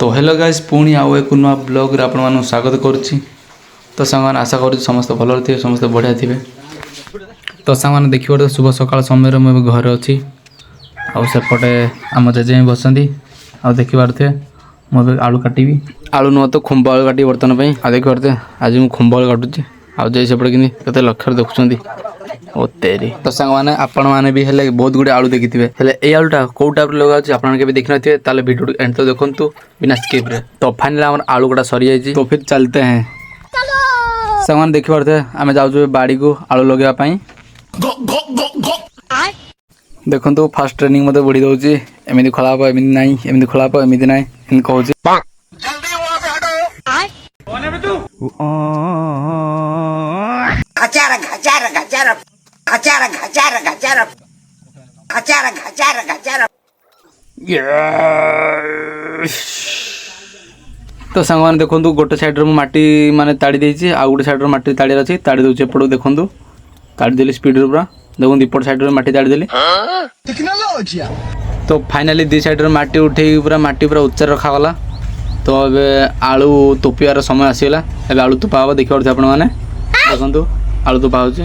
तो hello guys पुणी आउ एक नुआ ब्लॉग रे आपण मानु स्वागत करुच्ची। तो सांग आशा करुच्ची समस्त भल थे समस्त बढ़िया थे। तो सांग देखिए शुभ सकाल समय मुझे घर अच्छी आउपटे आम जेजे बसती आ देखी पारे मुझे आलू काटी आलू नुह तो खुंब आलू काटी बर्तन पर आ देखी पारे आज मुझे खुंब आलू काटुची आई सेपटे कि लक्ष्य देखुं ओ तेरी। तो सांग मैंने आपण मैंने भी हेले बहुत गुड़े आलू देखी थे ये आलूटा कौ टाइप लगा आपने देखी न थे ताले वीडियो एंड तो देखु बिना स्किप रे। तो फाइनली आम आलू कटा सरी जाइए तो फिर चलते हैं सांग मैंने देखी पारे आम जाऊँ बाड़ी को आलू लगे देखो फास्ट ट्रेनिंग मत बढ़ी दूसरी एमती खोला हम एमती ना एमती खोला हम एमती ना कहूँ तो सांग मैंने देखो गोटे साइड माटी माने ताड़ी देछि आ गोटे साइड माटी ताड़ी अच्छी ताड़ी दूसरे एपट देखो ताड़ी देली स्पीड पूरा देखो दीपट साइड माटी ताड़ी देली। तो फाइनाली दी साइड माटी उठे पूरा माटी पूरा उच्चार रखागला। तो अबे आलू तोपियार समय आसीगला एबे आलू तोपा हम देखि पारथि आपण माने देखंतु आलू तोपा होछि।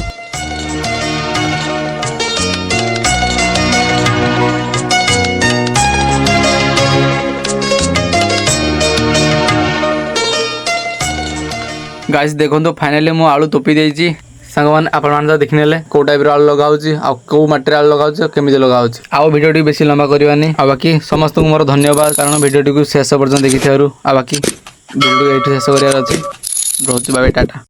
गाइस देखो फाइनाली मु आलू तोपी देछि सांग मैंने आपण देखने कौ टाइप आलू लगाऊँ आ कौ मटेरियल आलू लगाऊँ केमी लगाऊँ आ वीडियो बेसी लंबा करवानी आ बाकी समस्त को मोर धन्यवाद कारण वीडियो को शेष पर्यटन देखी आ बाकी वीडियो ये शेष करार अच्छी रोच बाय टाटा।